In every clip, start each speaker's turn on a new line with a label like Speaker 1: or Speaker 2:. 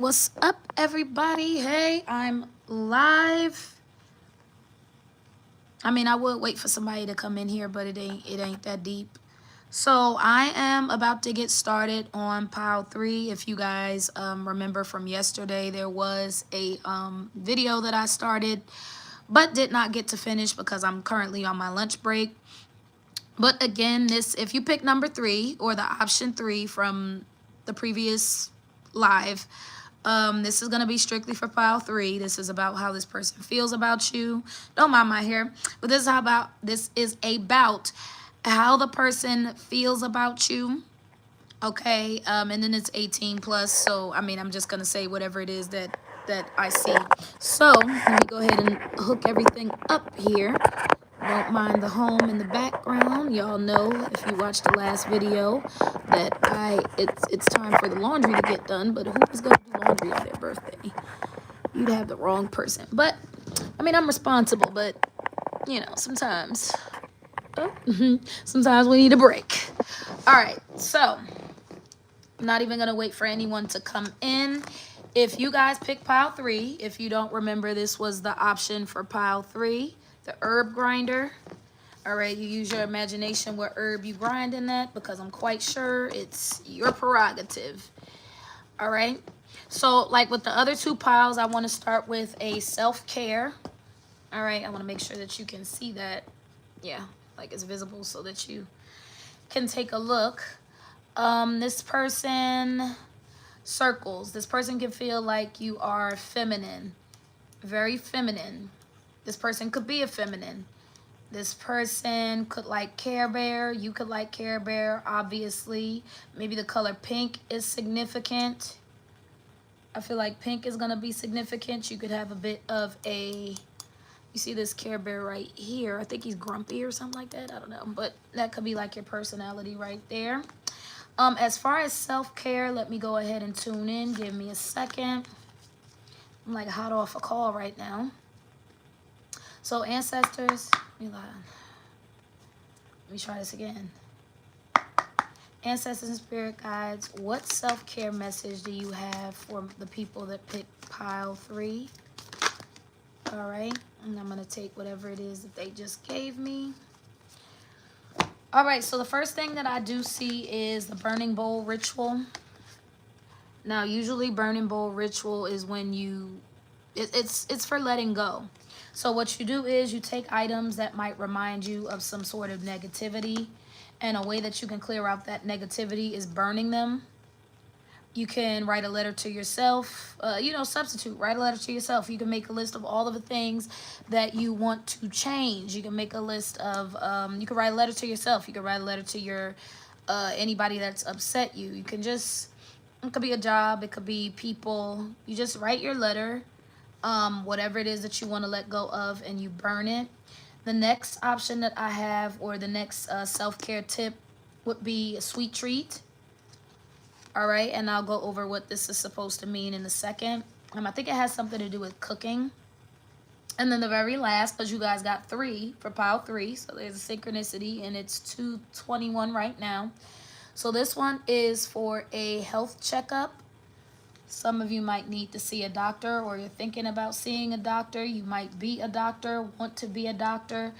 Speaker 1: What's up, everybody? Hey, I'm live. I mean, I would wait for somebody to come in here, but it ain't that deep. So I am about to get started on pile 3. If you guys remember from yesterday, there was a video that I started, but did not get to finish because I'm currently on my lunch break. But again, if you pick number 3 or the option 3 from the previous live, this is going to be strictly for pile 3. This is about how this person feels about you. Don't mind my hair, but this is about how the person feels about you. Okay, and then it's 18 plus. So I mean, I'm just gonna say whatever it is that I see. So let me go ahead and hook everything up here. Don't mind the home in the background. Y'all know if you watched the last video that it's time for the laundry to get done. But who is gonna do laundry on their birthday? You'd have the wrong person. But I mean, I'm responsible. But you know, sometimes sometimes we need a break. All right, so I'm not even gonna wait for anyone to come in. If you guys pick pile 3, if you don't remember, this was the option for pile 3, the herb grinder. All right, you use your imagination what herb you grind in that, because I'm quite sure it's your prerogative. All right, so like with the other 2 piles, I want to start with a self-care. All right, I want to make sure that you can see that. Yeah, like it's visible so that you can take a look. This person circles. This person can feel like you are feminine, very feminine. This person could be a feminine. This person could like Care Bear. You could like Care Bear, obviously. Maybe the color pink is significant. I feel like pink is going to be significant. You could have a bit of a... You see this Care Bear right here. I think he's grumpy or something like that. I don't know. But that could be like your personality right there. As far as self-care, let me go ahead and tune in. Give me a second. I'm like hot off a call right now. So ancestors, let me try this again. Ancestors and spirit guides, what self-care message do you have for the people that picked pile 3? All right, and I'm gonna take whatever it is that they just gave me. All right, so the first thing that I do see is the burning bowl ritual. Now, usually burning bowl ritual is when it's for letting go. So what you do is you take items that might remind you of some sort of negativity, and a way that you can clear out that negativity is burning them. You can write a letter to yourself, substitute, write a letter to yourself. You can make a list of all of the things that you want to change. You can make a list of, you can write a letter to yourself. You can write a letter to your, anybody that's upset you. You can just, it could be a job, it could be people. You just write your letter, whatever it is that you want to let go of, and you burn it. The next option that I have, or the next self-care tip, would be a sweet treat. All right, and I'll go over what this is supposed to mean in a second. I think it has something to do with cooking. And then the very last, because you guys got 3 for pile 3, so there's a synchronicity, and it's 221 right now. So this one is for a health checkup. Some of you might need to see a doctor, or you're thinking about seeing a doctor. You might be a doctor, want to be a doctor,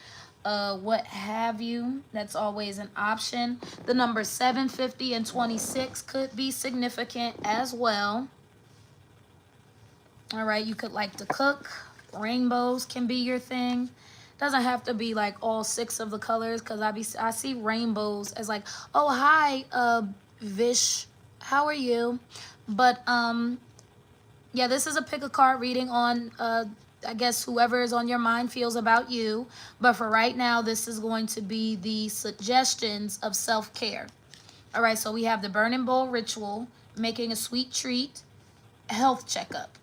Speaker 1: what have you. That's always an option. The number 7, 50, and 26 could be significant as well. All right, you could like to cook. Rainbows can be your thing. Doesn't have to be like all 6 of the colors, because I see rainbows as like, oh hi, Vish, how are you? But yeah, this is a pick a card reading on I guess whoever is on your mind feels about you. But for right now, this is going to be the suggestions of self-care. All right, so we have the burning bowl ritual, making a sweet treat, health checkup.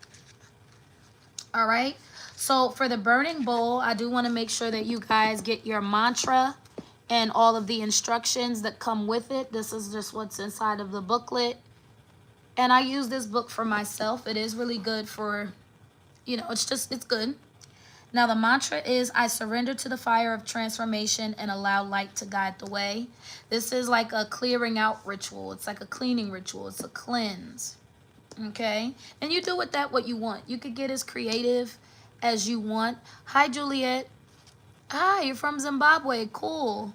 Speaker 1: All right, so for the burning bowl, I do want to make sure that you guys get your mantra and all of the instructions that come with it. This is just what's inside of the booklet. And I use this book for myself. It is really good for, it's good. Now the mantra is, I surrender to the fire of transformation and allow light to guide the way. This is like a clearing out ritual. It's like a cleaning ritual. It's a cleanse. Okay? And you do with that what you want. You could get as creative as you want. Hi, Juliet. Hi, you're from Zimbabwe. Cool.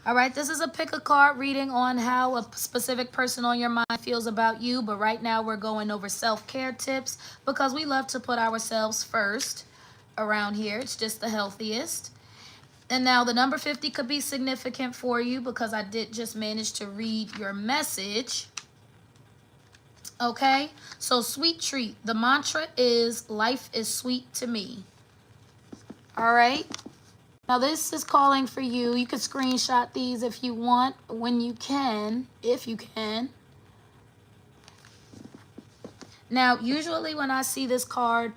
Speaker 1: All right, this is a pick a card reading on how a specific person on your mind feels about you. But right now we're going over self-care tips because we love to put ourselves first around here. It's just the healthiest. And now the number 50 could be significant for you because I did just manage to read your message. Okay, so sweet treat. The mantra is life is sweet to me. All right. Now this is calling for you. You can screenshot these if you want, when you can, if you can. Now, usually when I see this card,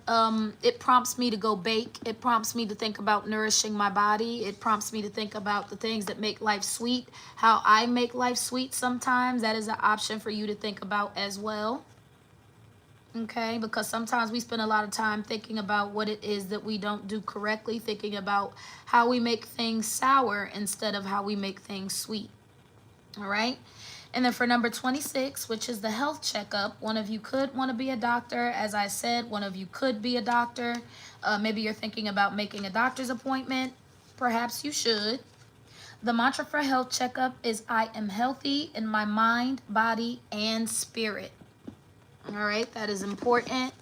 Speaker 1: it prompts me to go bake. It prompts me to think about nourishing my body. It prompts me to think about the things that make life sweet, how I make life sweet sometimes. That is an option for you to think about as well. Okay, because sometimes we spend a lot of time thinking about what it is that we don't do correctly, thinking about how we make things sour instead of how we make things sweet. All right. And then for number 26, which is the health checkup, one of you could want to be a doctor. As I said, one of you could be a doctor. Maybe you're thinking about making a doctor's appointment. Perhaps you should. The mantra for health checkup is I am healthy in my mind, body, and spirit. All right, that is important.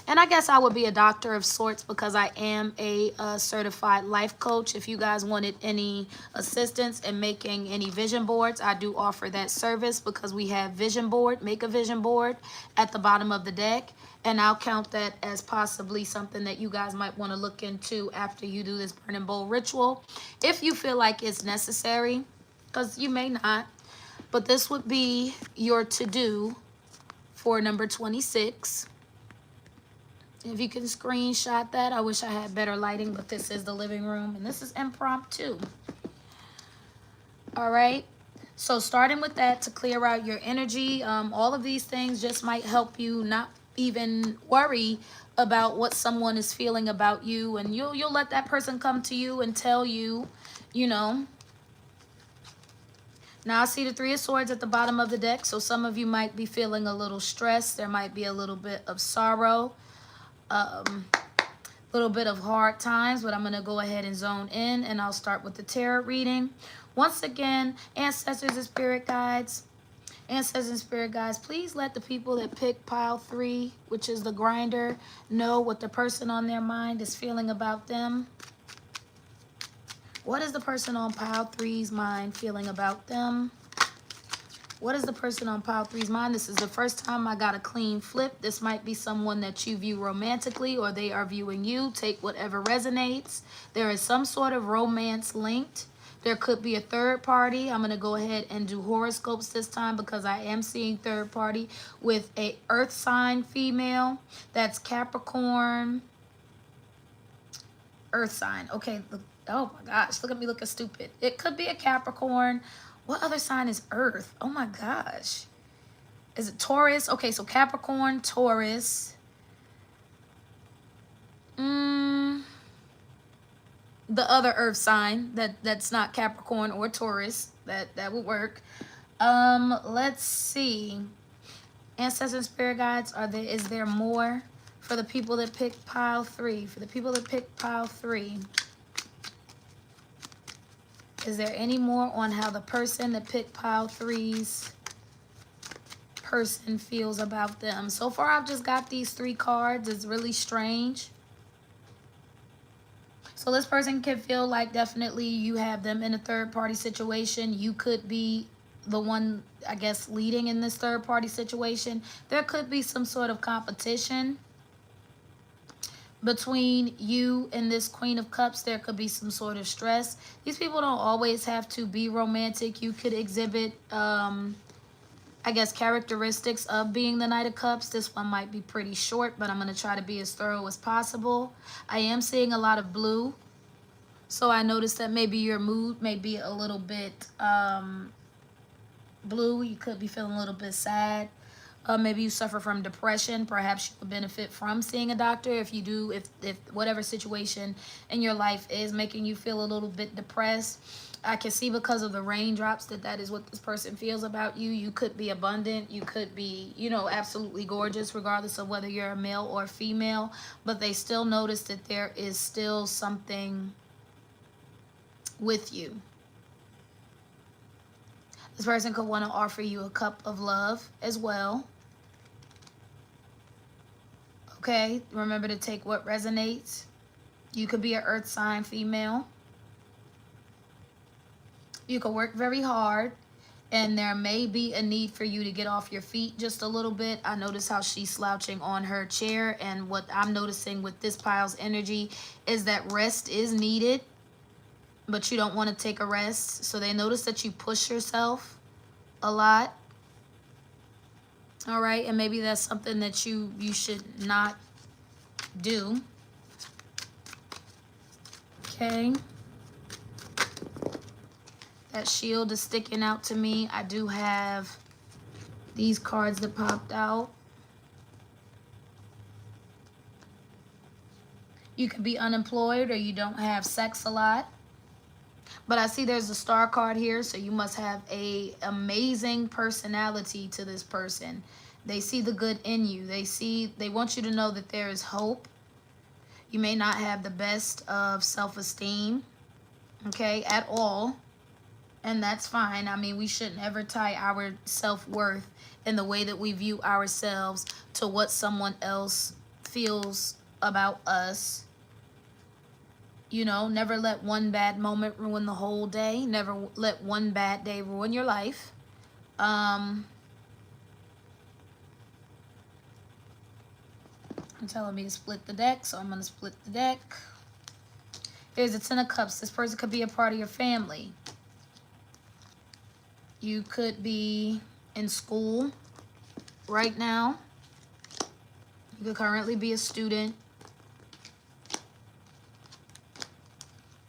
Speaker 1: And I guess I would be a doctor of sorts because I am a certified life coach. If you guys wanted any assistance in making any vision boards, I do offer that service because we have vision board, make a vision board at the bottom of the deck. And I'll count that as possibly something that you guys might want to look into after you do this burning bowl ritual. If you feel like it's necessary, because you may not, but this would be your to-do for number 26. If you can screenshot that. I wish I had better lighting, but this is the living room and this is impromptu. All right, so starting with that to clear out your energy, all of these things just might help you not even worry about what someone is feeling about you, and you'll let that person come to you and tell you, you know. Now I see the Three of Swords at the bottom of the deck, so some of you might be feeling a little stressed. There might be a little bit of sorrow, a little bit of hard times, but I'm going to go ahead and zone in, and I'll start with the tarot reading. Once again, ancestors and spirit guides, please let the people that pick pile 3, which is the grinder, know what the person on their mind is feeling about them. What is the person on pile 3's mind feeling about them? What is the person on pile 3's mind? This is the first time I got a clean flip. This might be someone that you view romantically, or they are viewing you. Take whatever resonates. There is some sort of romance linked. There could be a third party. I'm going to go ahead and do horoscopes this time because I am seeing third party with a earth sign female. That's Capricorn. Earth sign. Okay. Oh my gosh. Look at me looking stupid. It could be a Capricorn. What other sign is Earth? Oh my gosh. Is it Taurus? Okay, so Capricorn, Taurus. The other Earth sign that's not Capricorn or Taurus. That would work. Let's see. Ancestors and spirit guides, is there more for the people that pick pile 3? For the people that pick pile 3. Is there any more on how the person that picked pile 3's person feels about them? So far, I've just got these 3 cards. It's really strange. So this person can feel like definitely you have them in a third-party situation. You could be the one, I guess, leading in this third-party situation. There could be some sort of competition between you and this Queen of Cups. There could be some sort of stress. These people don't always have to be romantic. You could exhibit, I guess, characteristics of being the Knight of Cups. This one might be pretty short, but I'm going to try to be as thorough as possible. I am seeing a lot of blue. So I noticed that maybe your mood may be a little bit blue. You could be feeling a little bit sad. Maybe you suffer from depression. Perhaps you would benefit from seeing a doctor. If you do, if whatever situation in your life is making you feel a little bit depressed, I can see because of the raindrops that is what this person feels about you. You could be abundant. You could be, you know, absolutely gorgeous, regardless of whether you're a male or female. But they still notice that there is still something with you. This person could want to offer you a cup of love as well. Okay, remember to take what resonates. You could be an earth sign female. You could work very hard, and there may be a need for you to get off your feet just a little bit. I notice how she's slouching on her chair, and what I'm noticing with this pile's energy is that rest is needed, but you don't want to take a rest. So they notice that you push yourself a lot. All right, and maybe that's something that you should not do. Okay. That shield is sticking out to me. I do have these cards that popped out. You could be unemployed, or you don't have sex a lot. But I see there's a star card here, so you must have a amazing personality to this person. They see the good in you. They want you to know that there is hope. You may not have the best of self-esteem, okay, at all. And that's fine. I mean, we shouldn't ever tie our self-worth in the way that we view ourselves to what someone else feels about us. You know, never let one bad moment ruin the whole day. Never let one bad day ruin your life. I'm telling me to split the deck, so I'm going to split the deck. There's a Ten of Cups. This person could be a part of your family. You could be in school right now. You could currently be a student.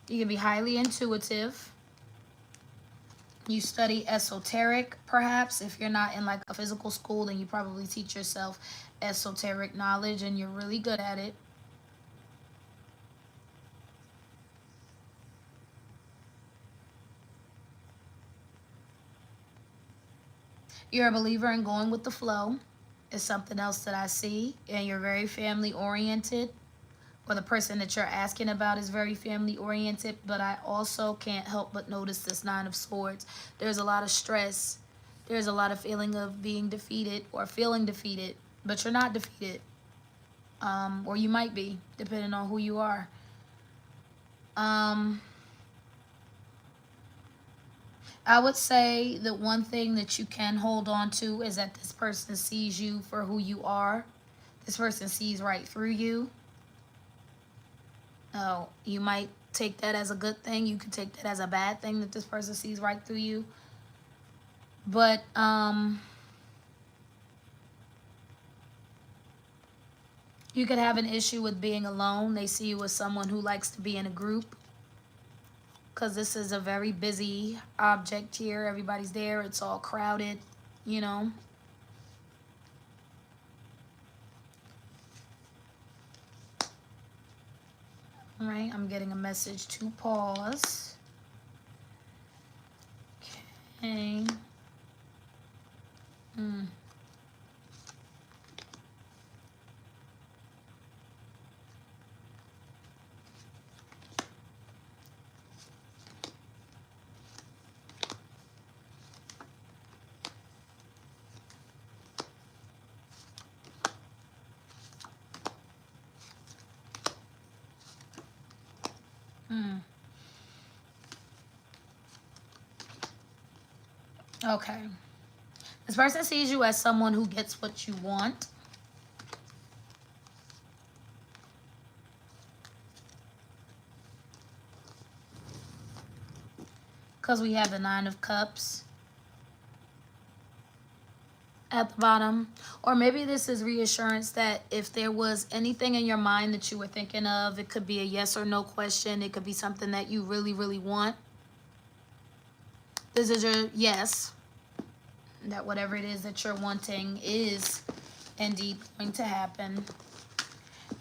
Speaker 1: You can be highly intuitive. You study esoteric, perhaps. If you're not in like a physical school, then you probably teach yourself esoteric knowledge, and you're really good at it. You're a believer in going with the flow. Is something else that I see. And you're very family oriented. Or the person that you're asking about is very family oriented. But I also can't help but notice this Nine of Swords. There's a lot of stress. There's a lot of feeling of being defeated or feeling defeated. But you're not defeated. Or you might be, depending on who you are. I would say that one thing that you can hold on to is that this person sees you for who you are. This person sees right through you. Oh, you might take that as a good thing. You could take that as a bad thing that this person sees right through you. But, you could have an issue with being alone. They see you as someone who likes to be in a group. Because this is a very busy object here. Everybody's there. It's all crowded, you know. All right, I'm getting a message to pause. Okay. Okay. This person sees you as someone who gets what you want. Because we have the Nine of Cups at the bottom. Or maybe this is reassurance that if there was anything in your mind that you were thinking of, it could be a yes or no question. It could be something that you really, really want. This is your yes. that whatever it is that you're wanting is indeed going to happen.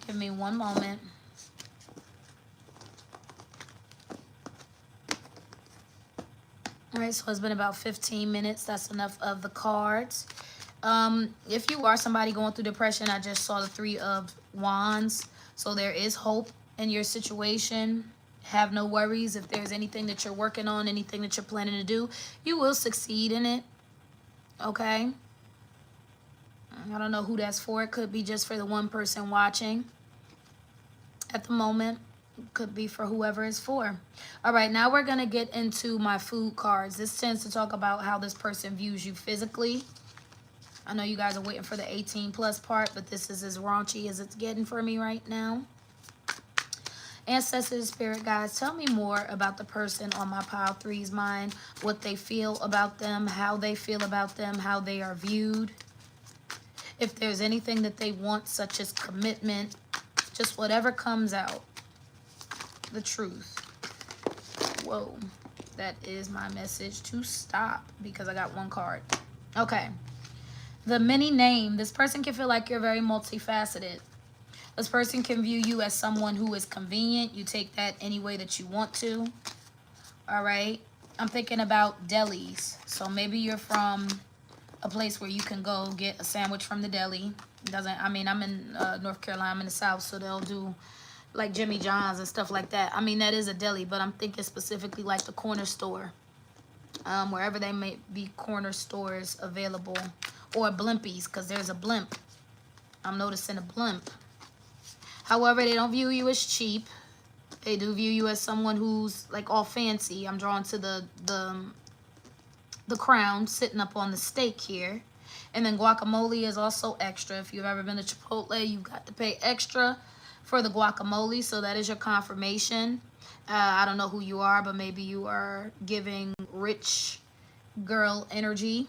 Speaker 1: Give me one moment. All right, so it's been about 15 minutes. That's enough of the cards. If you are somebody going through depression, I just saw the 3 of Wands. So there is hope in your situation. Have no worries. If there's anything that you're working on, anything that you're planning to do, you will succeed in it. Okay? I don't know who that's for. It could be just for the one person watching at the moment. It could be for whoever it's for. All right, now we're going to get into my food cards. This tends to talk about how this person views you physically. I know you guys are waiting for the 18 plus part, but this is as raunchy as it's getting for me right now. Ancestors, spirit guides, tell me more about the person on my pile 3's mind, what they feel about them, how they feel about them, how they are viewed. If there's anything that they want, such as commitment, just whatever comes out. The truth. Whoa. That is my message to stop because I got one card. Okay. The many name. This person can feel like you're very multifaceted. This person can view you as someone who is convenient. You take that any way that you want to. All right. I'm thinking about delis. So maybe you're from a place where you can go get a sandwich from the deli. I'm in North Carolina. I'm in the South, so they'll do like Jimmy John's and stuff like that. I mean, that is a deli, but I'm thinking specifically like the corner store. Wherever they may be corner stores available. Or blimpies, because there's a blimp. I'm noticing a blimp. However, they don't view you as cheap. They do view you as someone who's like all fancy. I'm drawn to the crown sitting up on the steak here. And then guacamole is also extra. If you've ever been to Chipotle, you've got to pay extra for the guacamole. So that is your confirmation. I don't know who you are, but maybe you are giving rich girl energy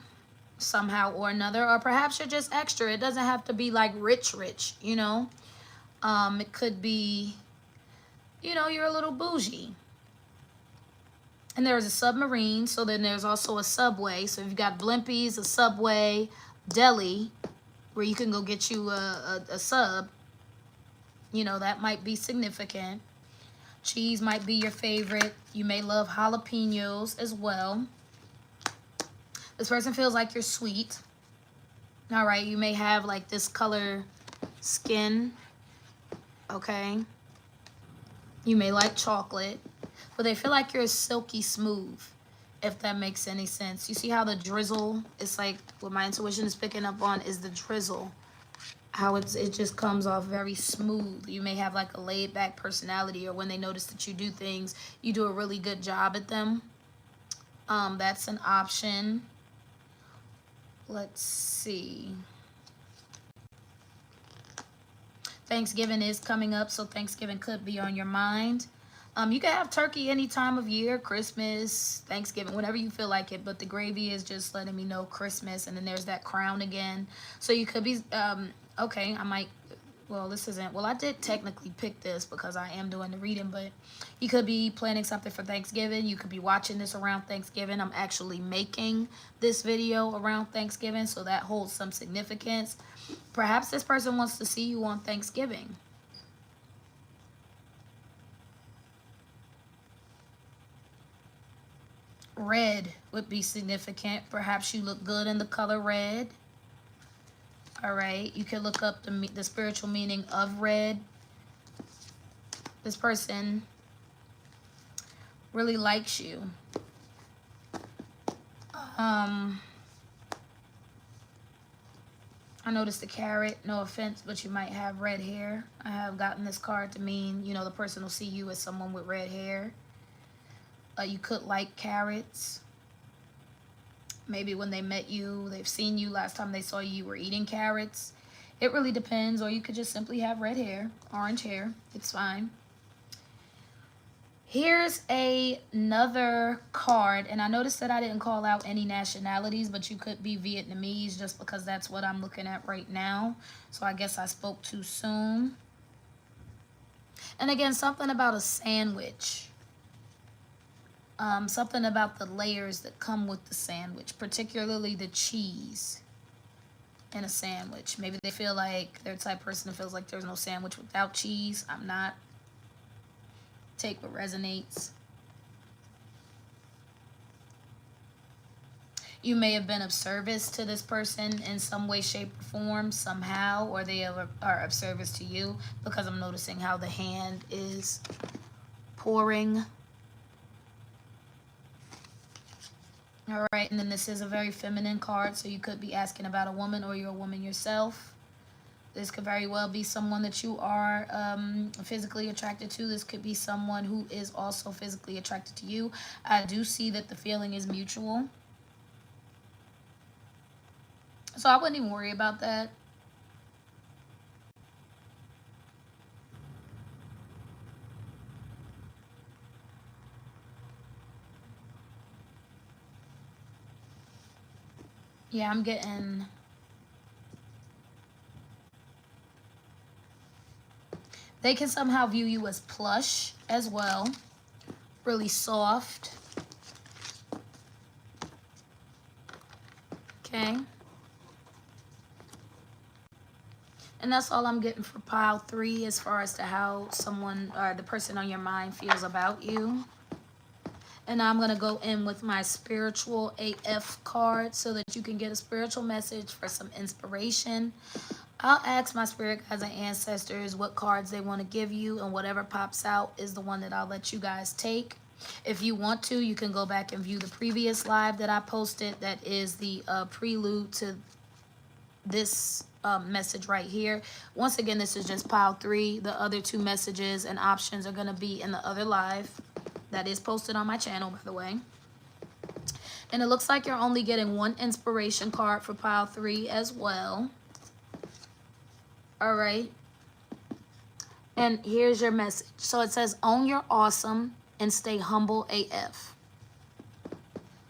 Speaker 1: somehow or another. Or perhaps you're just extra. It doesn't have to be like rich, you know. It could be, you know, you're a little bougie. And there's a submarine, so then there's also a subway. So if you've got blimpies, a subway, deli, where you can go get you a sub, you know, that might be significant. Cheese might be your favorite. You may love jalapenos as well. This person feels like you're sweet. All right, you may have like this color skin. Okay. You may like chocolate. But they feel like you're silky smooth, if that makes any sense. You see how the drizzle, it's like what my intuition is picking up on is the drizzle. How it just comes off very smooth. You may have like a laid back personality, or when they notice that you do things, you do a really good job at them. That's an option. Let's see. Thanksgiving is coming up, so Thanksgiving could be on your mind. You can have turkey any time of year, Christmas, Thanksgiving, whenever you feel like it. But the gravy is just letting me know Christmas. And then there's that crown again. So you could be, okay, I might, well, this isn't, well, I did technically pick this because I am doing the reading. But you could be planning something for Thanksgiving. You could be watching this around Thanksgiving. I'm actually making this video around Thanksgiving. So that holds some significance. Perhaps this person wants to see you on Thanksgiving. Red would be significant. Perhaps you look good in the color red. All right. You can look up the spiritual meaning of red. This person really likes you. I noticed the carrot. No offense, but you might have red hair. I have gotten this card to mean, you know, the person will see you as someone with red hair. You could like carrots. Maybe when they met you, they've seen you. Last time they saw you, you were eating carrots. It really depends. Or you could just simply have red hair, orange hair. It's fine. Here's another card. And I noticed that I didn't call out any nationalities, but you could be Vietnamese just because that's what I'm looking at right now. So I guess I spoke too soon. And again, something about a sandwich. Something about the layers that come with the sandwich, particularly the cheese in a sandwich. Maybe they feel like they're the type of person that feels like there's no sandwich without cheese. I'm not. Take what resonates. You may have been of service to this person in some way, shape, or form, somehow, or they are of service to you, because I'm noticing how the hand is pouring. All right, and then this is a very feminine card, so you could be asking about a woman, or you're a woman yourself. This could very well be someone that you are physically attracted to. This could be someone who is also physically attracted to you. I do see that the feeling is mutual. So I wouldn't even worry about that. Yeah, I'm getting... They can somehow view you as plush as well. Really soft. Okay. And that's all I'm getting for pile 3 as far as to how someone or the person on your mind feels about you. And now I'm going to go in with my spiritual AF card so that you can get a spiritual message for some inspiration. I'll ask my spirit guides and ancestors what cards they want to give you, and whatever pops out is the one that I'll let you guys take. If you want to, you can go back and view the previous live that I posted. That is the prelude to this message right here. Once again, this is just pile 3. The other 2 messages and options are going to be in the other live that is posted on my channel, by the way. And it looks like you're only getting 1 inspiration card for pile 3 as well. All right. And here's your message. So it says, own your awesome and stay humble AF.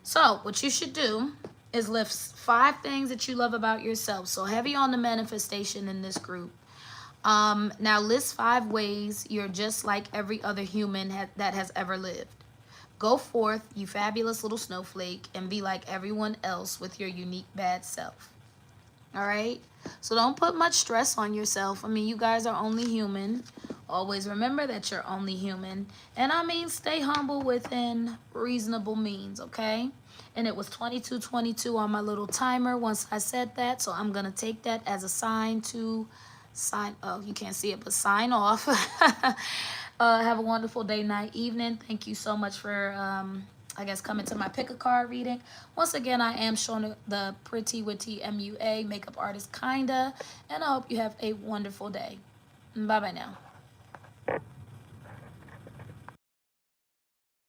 Speaker 1: So what you should do is list 5 things that you love about yourself. So heavy on the manifestation in this group. Now list 5 ways you're just like every other human that has ever lived. Go forth, you fabulous little snowflake, and be like everyone else with your unique bad self. All right? So don't put much stress on yourself. I mean, you guys are only human. Always remember that you're only human. And I mean, stay humble within reasonable means, okay? And it was 22:22 on my little timer once I said that. So I'm going to take that as a sign to sign. Oh, you can't see it, but sign off. Have a wonderful day, night, evening. Thank you so much for... I guess coming to my pick a card reading. Once again, I am Shauna, the Pretty Witty MUA makeup artist, kinda, and I hope you have a wonderful day. Bye bye now.